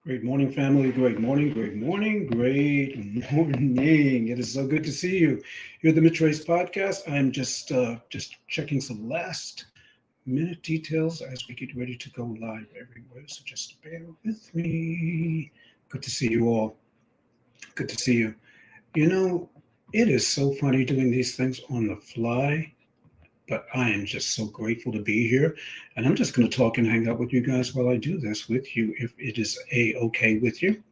Great morning, family. Great morning, great morning, great morning. It is so good to see you. Here at the Mitch Race Podcast. I'm just checking some last minute details as we get ready to go live everywhere. So just bear with me. Good to see you all. Good to see you. You know, it is so funny doing these things on the fly, but I am just so grateful to be here. And I'm just going to talk and hang out with you guys while I do this with you, if it is okay with you.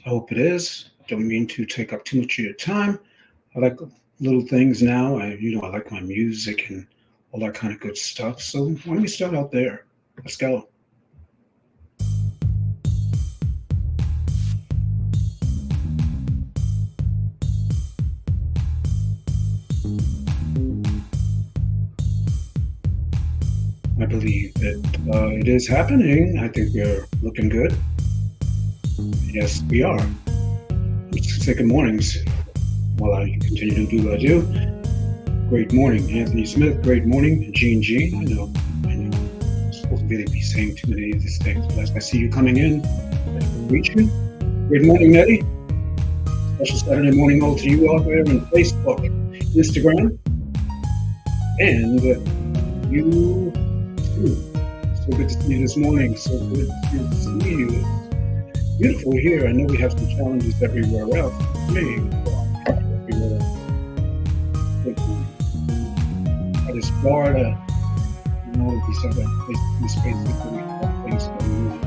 I hope it is. Don't mean to take up too much of your time. I like little things now. I like my music and all that kind of good stuff. So why don't we start out there? Let's go. I believe that it is happening. I think we're looking good. Yes, we are. Let's say good mornings while I continue to do what I do. Great morning, Anthony Smith. Great morning, Jean. I know. I'm supposed to really be saying too many of these things, but as I see you coming in, I can reach you. Good morning, Nettie. Special Saturday morning all to you out there on Facebook, Instagram, and you too. So good to see you this morning. So good to see you. Beautiful here. I know we have some challenges everywhere else. Me, everywhere else. Good morning. That is Florida. These other places, basically all things going on.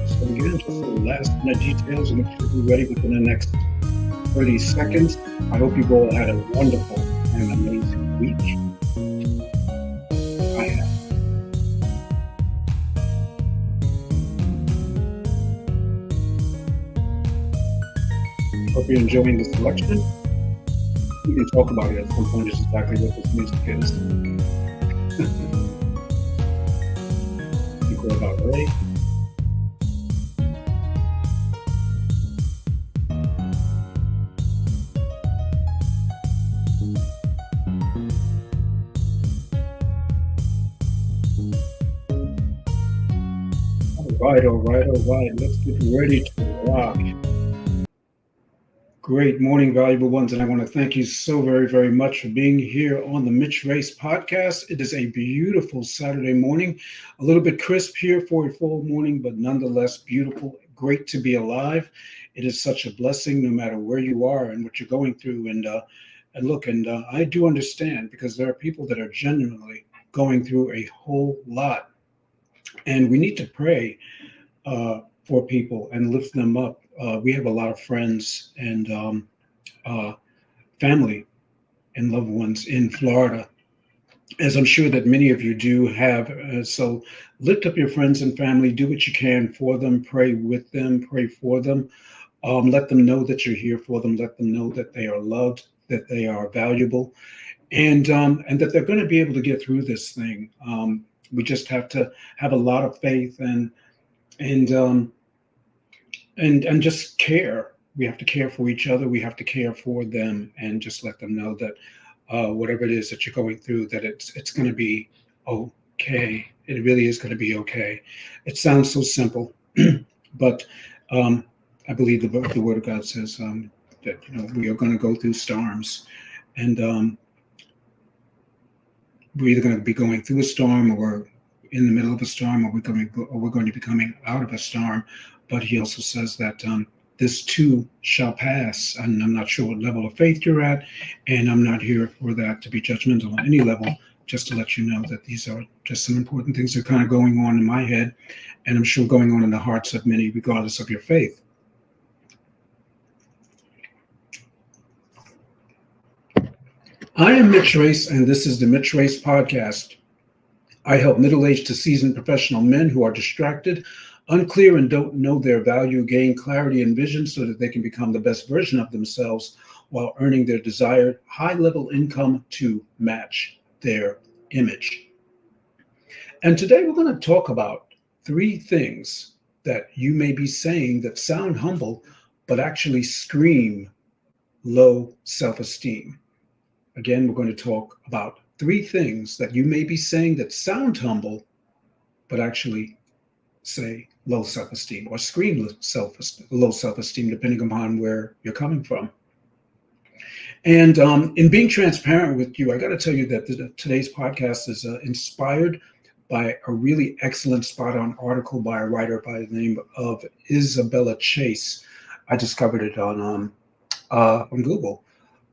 So we get into the last minute details and make sure we're ready within the next 30 seconds. I hope you've all had a wonderful and amazing week. I have. Hope you're enjoying the selection. We can talk about it at some point, just exactly what this music is. I think we're about ready. All right. Let's get ready to rock. Great morning, valuable ones. And I want to thank you so very, very much for being here on the Mitch Race Podcast. It is a beautiful Saturday morning, a little bit crisp here for a fall morning, but nonetheless beautiful. Great to be alive. It is such a blessing no matter where you are and what you're going through. And I do understand, because there are people that are genuinely going through a whole lot. And we need to pray for people and lift them up. We have a lot of friends and family and loved ones in Florida, as I'm sure that many of you do have. So lift up your friends and family, do what you can for them, pray with them, pray for them. Let them know that you're here for them. Let them know that they are loved, that they are valuable, and that they're going to be able to get through this thing. We just have to have a lot of faith and just care. We have to care for each other. We have to care for them, and just let them know that whatever it is that you're going through, that it's going to be okay. It really is going to be okay. It sounds so simple, but I believe the Word of God says that we are going to go through storms, and we're either going to be going through a storm, or we're in the middle of a storm, or we're going to be coming out of a storm. But he also says that this too shall pass. And I'm not sure what level of faith you're at, and I'm not here for that to be judgmental on any level, just to let you know that these are just some important things that are kind of going on in my head, and I'm sure going on in the hearts of many, regardless of your faith. I am Mitch Race, and this is the Mitch Race Podcast. I help middle-aged to seasoned professional men who are distracted, unclear, and don't know their value gain clarity and vision so that they can become the best version of themselves while earning their desired high-level income to match their image. And today we're going to talk about 3 things that you may be saying that sound humble, but actually scream low self-esteem. Again, we're going to talk about 3 things that you may be saying that sound humble, but actually say low self-esteem or scream low self-esteem, depending upon where you're coming from. And in being transparent with you, I got to tell you that today's podcast is inspired by a really excellent spot on article by a writer by the name of Isabella Chase. I discovered it on Google.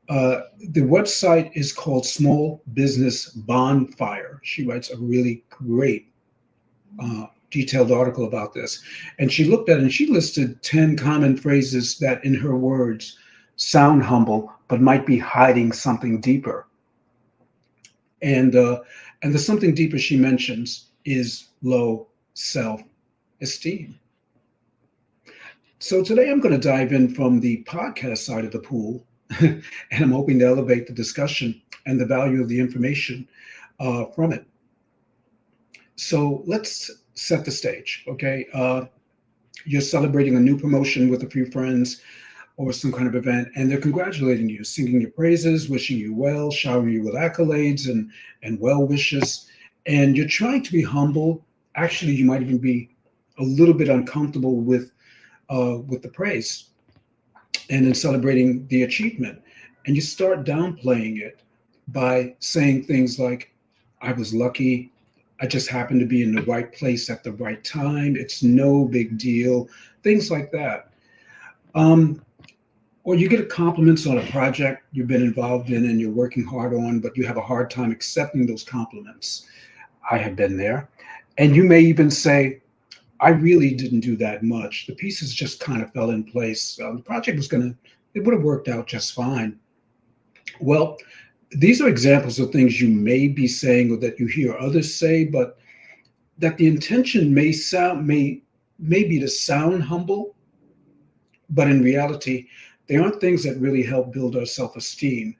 The website is called Small Business Bonfire. She writes a really great detailed article about this. And she looked at it and she listed 10 common phrases that, in her words, sound humble, but might be hiding something deeper. And the something deeper she mentions is low self-esteem. So today I'm going to dive in from the podcast side of the pool, and I'm hoping to elevate the discussion and the value of the information from it. So let's set the stage, okay? You're celebrating a new promotion with a few friends or some kind of event, and they're congratulating you, singing your praises, wishing you well, showering you with accolades and well wishes. And you're trying to be humble. Actually, you might even be a little bit uncomfortable with the praise and in celebrating the achievement. And you start downplaying it by saying things like, I was lucky. I just happened to be in the right place at the right time. It's no big deal. Things like that. Or you get compliments on a project you've been involved in and you're working hard on, but you have a hard time accepting those compliments. I have been there. And you may even say, I really didn't do that much. The pieces just kind of fell in place. The project it would have worked out just fine. Well, these are examples of things you may be saying or that you hear others say, but that the intention may be to sound humble, but in reality, they aren't things that really help build our self-esteem.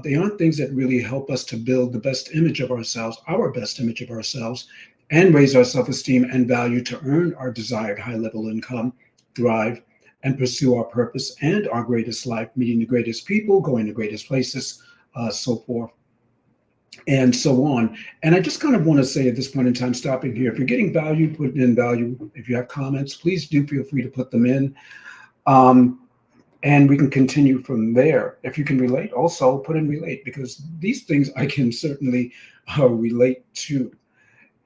They aren't things that really help us to build the best image of ourselves, our best image of ourselves, and raise our self-esteem and value to earn our desired high-level income, thrive, and pursue our purpose and our greatest life, meeting the greatest people, going to greatest places, so forth, and so on. And I just kind of want to say at this point in time, stopping here, if you're getting value, put in value. If you have comments, please do feel free to put them in. And we can continue from there. If you can relate, also put in relate, because these things I can certainly relate to.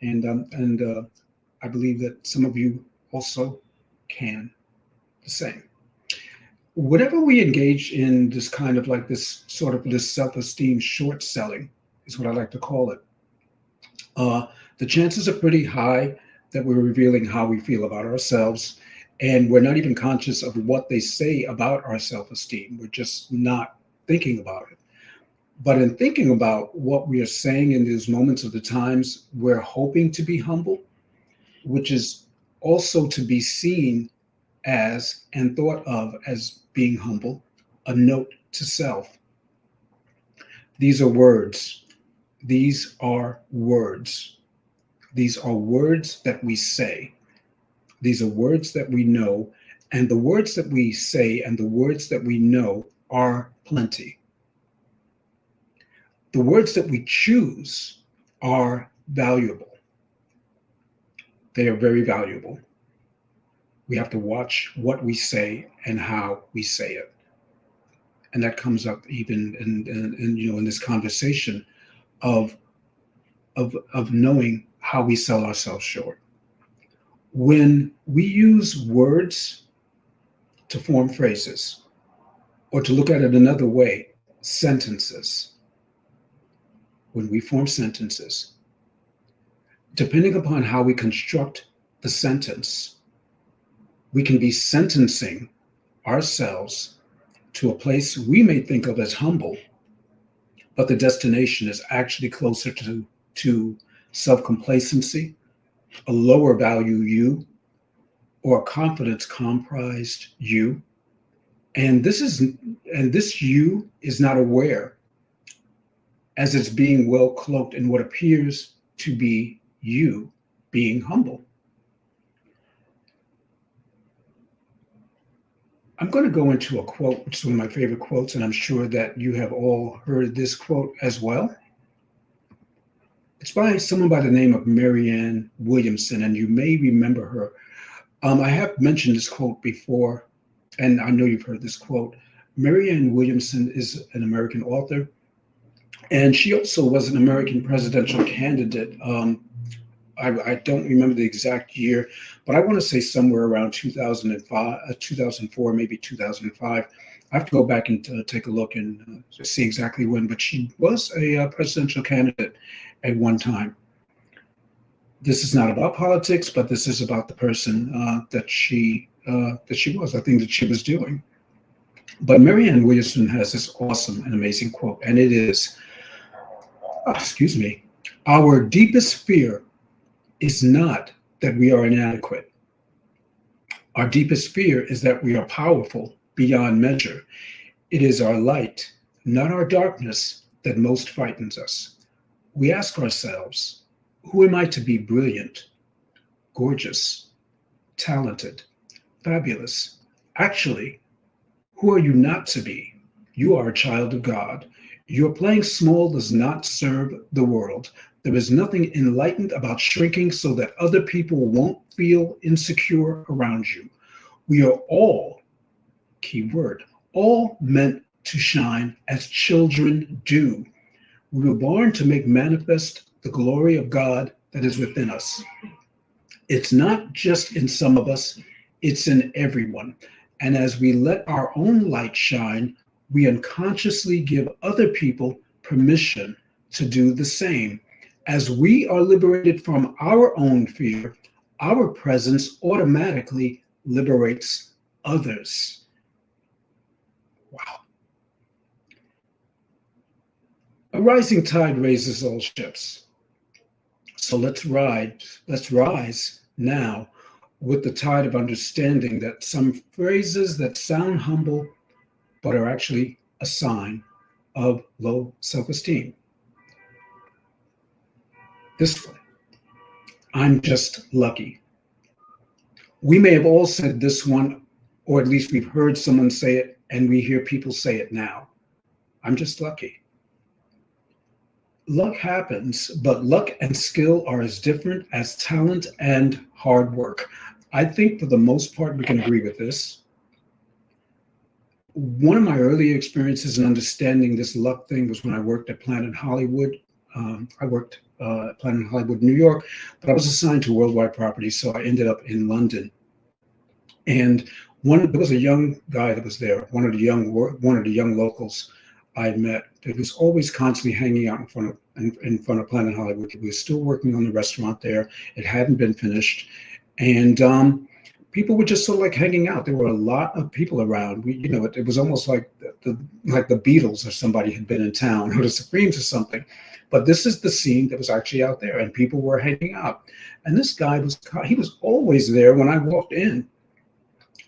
And I believe that some of you also can the same. Whatever we engage in, this kind of like this sort of this self-esteem short selling is what I like to call it. The chances are pretty high that we're revealing how we feel about ourselves, and we're not even conscious of what they say about our self-esteem. We're just not thinking about it. But in thinking about what we are saying in these moments of the times, we're hoping to be humble, which is also to be seen as and thought of as being humble, a note to self. These are words. These are words. These are words that we say. These are words that we know, and the words that we say and the words that we know are plenty. The words that we choose are valuable. They are very valuable. We have to watch what we say and how we say it. And that comes up even in this conversation of knowing how we sell ourselves short. When we use words to form phrases, or to look at it another way, sentences. When we form sentences, depending upon how we construct the sentence, we can be sentencing ourselves to a place we may think of as humble, but the destination is actually closer to self-complacency, a lower value you, or a confidence comprised you. And this you is not aware, as it's being well cloaked in what appears to be you being humble. I'm going to go into a quote, which is one of my favorite quotes, and I'm sure that you have all heard this quote as well. It's by someone by the name of Marianne Williamson, and you may remember her. I have mentioned this quote before, and I know you've heard this quote. Marianne Williamson is an American author, and she also was an American presidential candidate. I don't remember the exact year, but I want to say somewhere around 2005, 2004, maybe 2005. I have to go back and take a look and see exactly when, but she was a presidential candidate at one time. This is not about politics, but this is about the person that she was, the thing that she was doing. But Marianne Williamson has this awesome and amazing quote, and it is, excuse me, our deepest fear is not that we are inadequate. Our deepest fear is that we are powerful beyond measure. It is our light, not our darkness, that most frightens us. We ask ourselves, who am I to be brilliant, gorgeous, talented, fabulous? Actually, who are you not to be? You are a child of God. Your playing small does not serve the world. There is nothing enlightened about shrinking so that other people won't feel insecure around you. We are all, key word, all meant to shine as children do. We were born to make manifest the glory of God that is within us. It's not just in some of us, it's in everyone. And as we let our own light shine, we unconsciously give other people permission to do the same. As we are liberated from our own fear, our presence automatically liberates others. Wow. A rising tide raises all ships. So let's rise now with the tide of understanding that some phrases that sound humble but are actually a sign of low self-esteem. This one, I'm just lucky. We may have all said this one, or at least we've heard someone say it, and we hear people say it now. I'm just lucky. Luck happens, but luck and skill are as different as talent and hard work. I think for the most part, we can agree with this. One of my early experiences in understanding this luck thing was when I worked at Planet Hollywood. I worked at Planet Hollywood, New York, but I was assigned to worldwide properties, so I ended up in London. And there was a young guy that was there, one of the young locals I met that was always constantly hanging out in front of Planet Hollywood. We were still working on the restaurant there; it hadn't been finished, and people were just sort of like hanging out. There were a lot of people around. It was almost like the Beatles or somebody had been in town, or the Supremes or something. But this is the scene that was actually out there, and people were hanging out. And this guy he was always there when I walked in,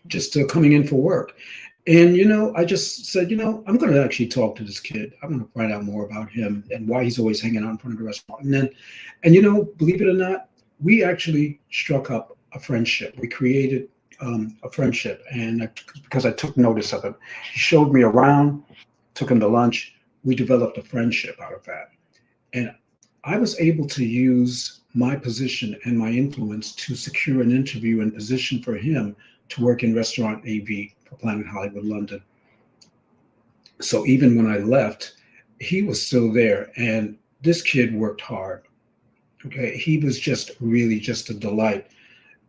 just coming in for work. And, I just said, I'm going to actually talk to this kid. I'm going to find out more about him and why he's always hanging out in front of the restaurant. And believe it or not, we actually struck up a friendship. We created a friendship, and because I took notice of him, he showed me around, took him to lunch. We developed a friendship out of that, and I was able to use my position and my influence to secure an interview and position for him to work in restaurant AV for Planet Hollywood London. So even when I left, he was still there, and this kid worked hard. Okay, he was just really just a delight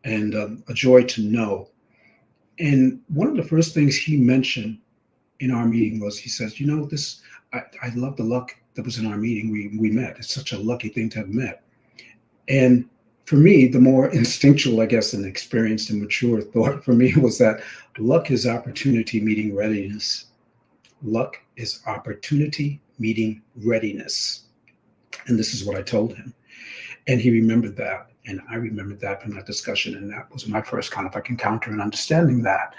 and a joy to know. And one of the first things he mentioned in our meeting was, he says, I love the luck that was in our meeting. We met. It's such a lucky thing to have met. And for me, the more instinctual, I guess, and experienced and mature thought for me was that luck is opportunity meeting readiness. Luck is opportunity meeting readiness. And this is what I told him. And he remembered that. And I remembered that from that discussion. And that was my first kind of like encounter in understanding that.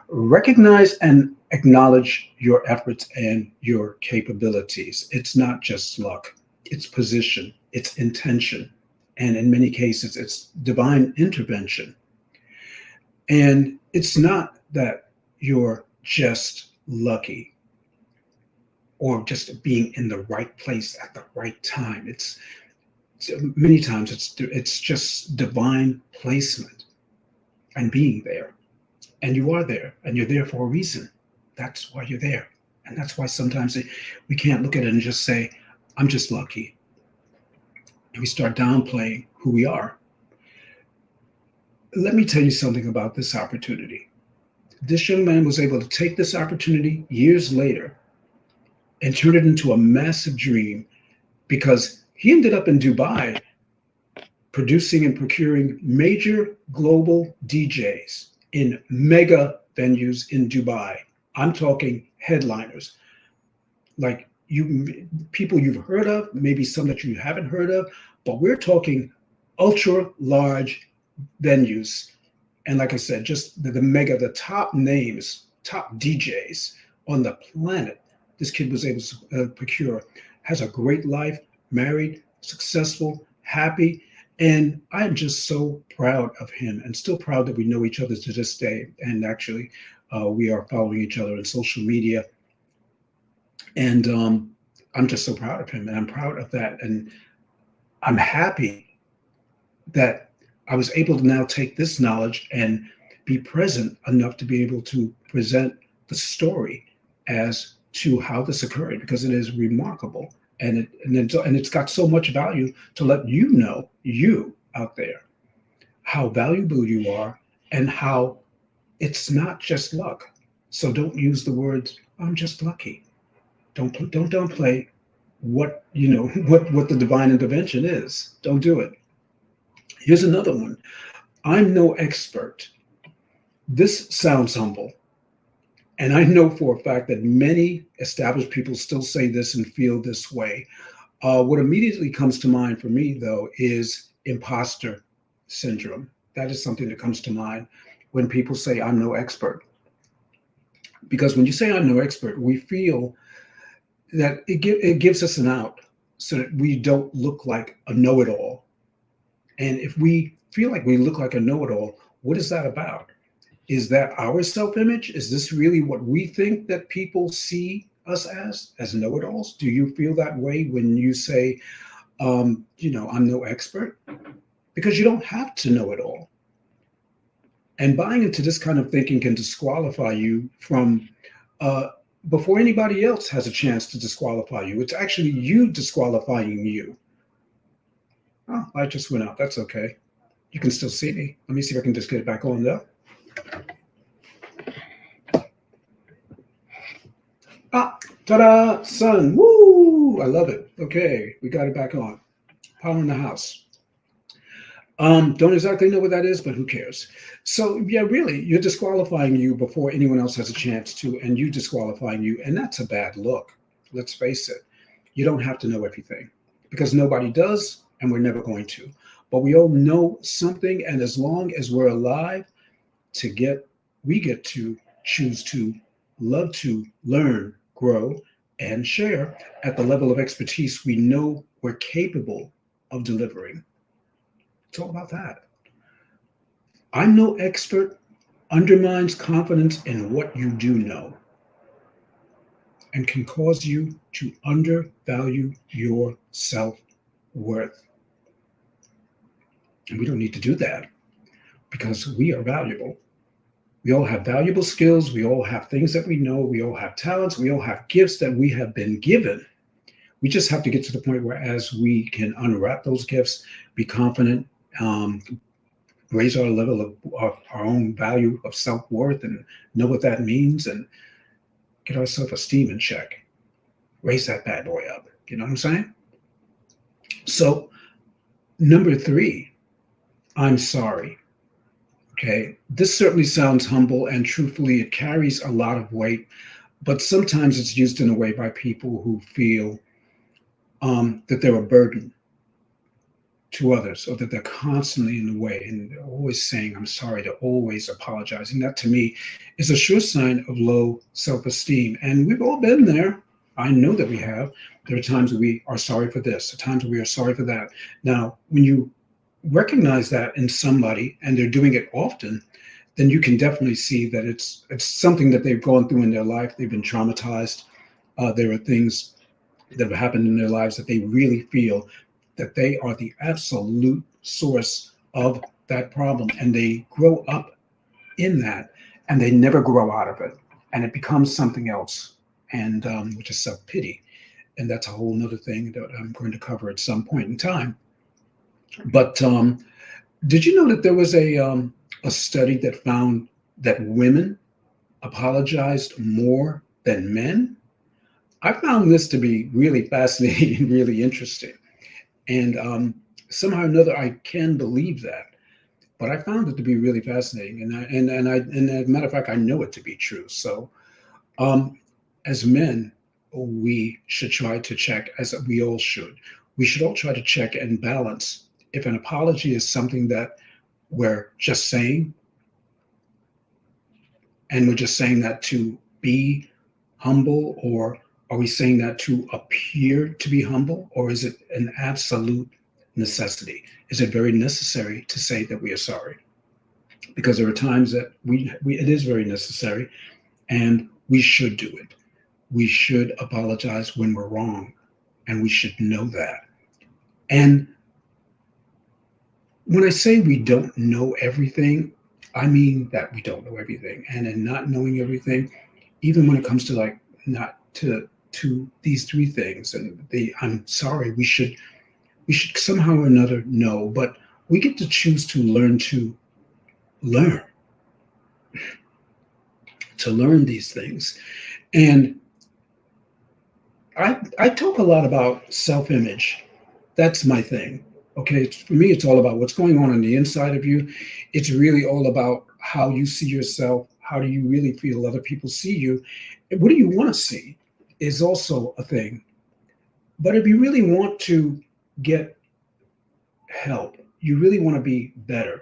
Recognize and acknowledge your efforts and your capabilities. It's not just luck. It's position. It's intention. And in many cases, it's divine intervention. And it's not that you're just lucky or just being in the right place at the right time. So many times it's just divine placement and being there. And you are there, and you're there for a reason. That's why you're there. And that's why sometimes we can't look at it and just say, I'm just lucky. And we start downplaying who we are. Let me tell you something about this opportunity. This young man was able to take this opportunity years later and turn it into a massive dream because he ended up in Dubai producing and procuring major global DJs in mega venues in Dubai. I'm talking headliners, like people you've heard of, maybe some that you haven't heard of, but we're talking ultra large venues. And like I said, just the top names, top DJs on the planet. This kid was able to procure, has a great life, married, successful, happy. And I'm just so proud of him and still proud that we know each other to this day. And actually, we are following each other on social media. And I'm just so proud of him. And I'm proud of that. And I'm happy that I was able to now take this knowledge and be present enough to be able to present the story as to how this occurred, because it is remarkable. And it's got so much value to let you know, you out there, how valuable you are and how it's not just luck. So don't use the words, I'm just lucky. Don't downplay what you know what the divine intervention is. Don't do it. Here's another one. I'm no expert. This sounds humble. And I know for a fact that many established people still say this and feel this way. What immediately comes to mind for me, though, is imposter syndrome. That is something that comes to mind when people say, I'm no expert. Because when you say I'm no expert, we feel that it gives us an out so that we don't look like a know it all. And if we feel like we look like a know it all, what is that about? Is that our self-image? Is this really what we think that people see us as know-it-alls? Do you feel that way when you say, I'm no expert? Because you don't have to know it all. And buying into this kind of thinking can disqualify you from before anybody else has a chance to disqualify you. It's actually you disqualifying you. Oh, light just went out. That's okay. You can still see me. Let me see if I can just get it back on there. Ah, ta-da, sun. Woo! I love it. Okay, we got it back on. Power in the house. Don't exactly know what that is, but who cares? So yeah, really, you're disqualifying you before anyone else has a chance to, and you disqualifying you, and that's a bad look. Let's face it. You don't have to know everything because nobody does, and we're never going to. But we all know something, and as long as we're alive, we get to choose to love to learn, grow, and share at the level of expertise we know we're capable of delivering. It's all about that. I'm no expert undermines confidence in what you do know and can cause you to undervalue your self-worth. And we don't need to do that because we are valuable. We all have valuable skills. We all have things that we know. We all have talents. We all have gifts that we have been given. We just have to get to the point where as we can unwrap those gifts, be confident, raise our level of our own value of self-worth and know what that means and get our self-esteem in check. Raise that bad boy up. You know what I'm saying? So number 3, I'm sorry. Okay, this certainly sounds humble, and truthfully, it carries a lot of weight, but sometimes it's used in a way by people who feel that they're a burden to others or that they're constantly in the way and they're always saying, I'm sorry, they're always apologizing. That to me is a sure sign of low self-esteem. And we've all been there. I know that we have. There are times we are sorry for this, there are times we are sorry for that. Now, when you recognize that in somebody and they're doing it often, then you can definitely see that it's something that they've gone through in their life. They've been traumatized. There are things that have happened in their lives that they really feel that they are the absolute source of that problem, and they grow up in that, and they never grow out of it, and it becomes something else, and which is self-pity. And that's a whole nother thing that I'm going to cover at some point in time. But did you know that there was a study that found that women apologized more than men? I found this to be really fascinating and really interesting. And somehow or another, I can believe that. But I found it to be really fascinating, and as a matter of fact, I know it to be true. So, um, as men, we should try to check, as we all should. We should all try to check and balance if an apology is something that we're just saying, and we're just saying that to be humble, or are we saying that to appear to be humble, or is it an absolute necessity? Is it very necessary to say that we are sorry? Because there are times that we it is very necessary, and we should do it. We should apologize when we're wrong, and we should know that. And when I say we don't know everything, I mean that we don't know everything. And in not knowing everything, even when it comes to like not to these three things, and the I'm sorry, we should somehow or another know, but we get to choose to learn to learn these things. And I talk a lot about self-image. That's my thing. Okay, for me, it's all about what's going on the inside of you. It's really all about how you see yourself. How do you really feel other people see you? And what do you want to see is also a thing. But if you really want to get help, you really want to be better,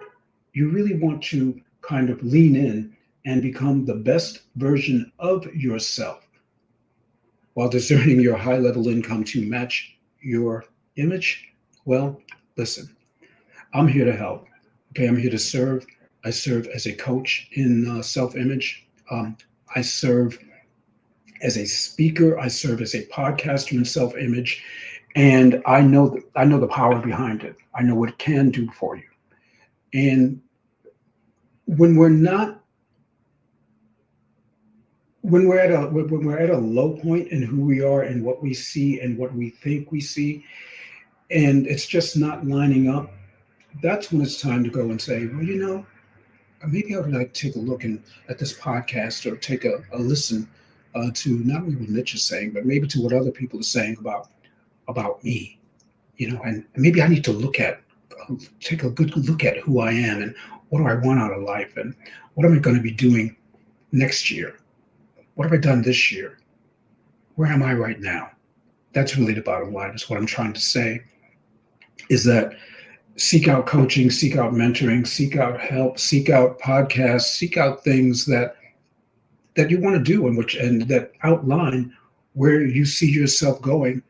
you really want to kind of lean in and become the best version of yourself while discerning your high level income to match your image, well, listen, I'm here to help. Okay, I'm here to serve. I serve as a coach in self image. I serve as a speaker. I serve as a podcaster in self image, and I know the power behind it. I know what it can do for you. And when we're not when we're at a low point in who we are and what we see and what we think we see, and it's just not lining up, that's when it's time to go and say, well, maybe I would like to take a look at this podcast, or take a listen to not only what Mitch is saying, but maybe to what other people are saying about me, and maybe I need to take a good look at who I am, and what do I want out of life, and what am I going to be doing next year? What have I done this year? Where am I right now? That's really the bottom line, is what I'm trying to say, is that seek out coaching, seek out mentoring, seek out help, seek out podcasts, seek out things that you want to do, and that outline where you see yourself going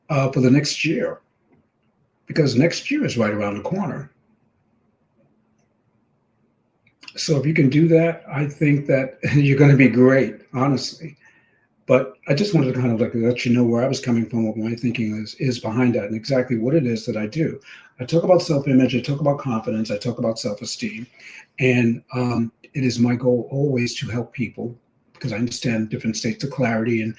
for the next year, because next year is right around the corner. So if you can do that, I think that you're going to be great, honestly. But I just wanted to kind of let you know where I was coming from, what my thinking is behind that, and exactly what it is that I do. I talk about self-image, I talk about confidence, I talk about self-esteem, and it is my goal always to help people, because I understand different states of clarity, and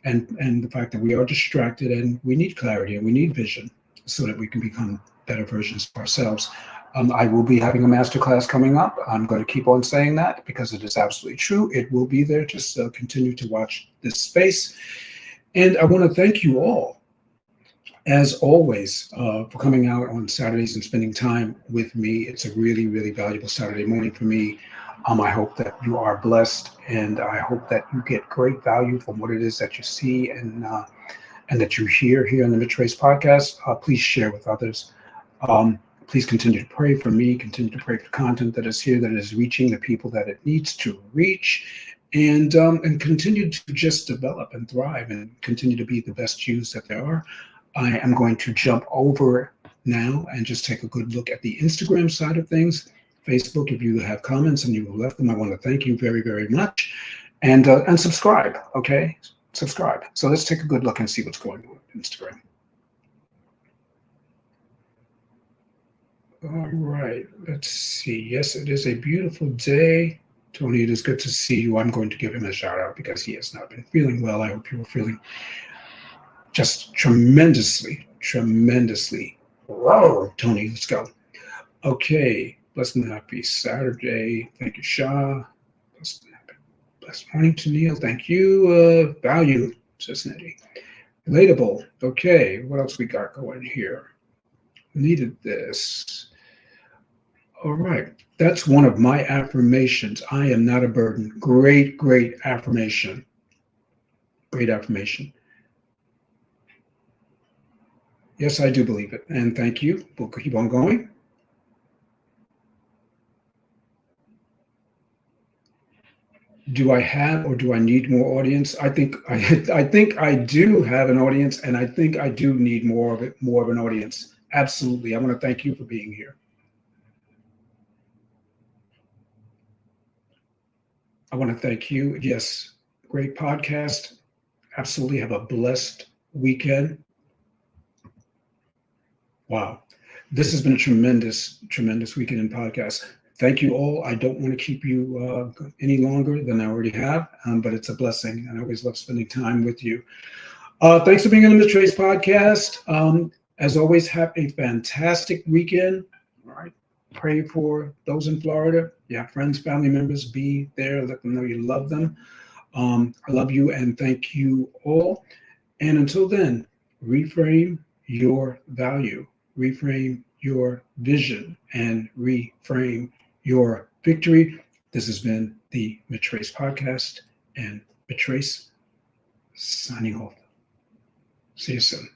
the fact that we are distracted, and we need clarity, and we need vision, so that we can become better versions of ourselves. I will be having a masterclass coming up. I'm going to keep on saying that because it is absolutely true. It will be there. Just continue to watch this space. And I want to thank you all, as always, for coming out on Saturdays and spending time with me. It's a really, really valuable Saturday morning for me. I hope that you are blessed, and I hope that you get great value from what it is that you see and that you hear here on the Mitch Race podcast. Please share with others. Please continue to pray for me, continue to pray for the content that is here, that is reaching the people that it needs to reach, and continue to just develop and thrive and continue to be the best Jews that there are. I am going to jump over now and just take a good look at the Instagram side of things. Facebook, if you have comments and you left them, I want to thank you very, very much. And subscribe, okay? Subscribe. So let's take a good look and see what's going on with Instagram. All right. Let's see. Yes, it is a beautiful day. Tony, it is good to see you. I'm going to give him a shout out because he has not been feeling well. I hope you are feeling just tremendously, tremendously. Whoa, Tony, let's go. Okay. Blessed and happy Saturday. Thank you, Shah. Blessed and happy. Blessed morning to Neil. Thank you. Value, says Nettie. Relatable. Okay. What else we got going here? Needed this. All right. That's one of my affirmations. I am not a burden. Great, great affirmation. Great affirmation. Yes, I do believe it. And thank you. We'll keep on going. Do I have or do I need more audience? I think I do have an audience, and I think I do need more of it, more of an audience. Absolutely. I want to thank you for being here. I want to thank you. Yes, great podcast. Absolutely. Have a blessed weekend. Wow. This has been a tremendous, tremendous weekend in podcast. Thank you all. I don't want to keep you any longer than I already have, but it's a blessing. I always love spending time with you. Thanks for being on the Trace podcast. As always, have a fantastic weekend. All right. Pray for those in Florida. Yeah, friends, family members, be there. Let them know you love them. I love you and thank you all. And until then, reframe your value, reframe your vision, and reframe your victory. This has been the Matrace Podcast, and Matrace signing off. See you soon.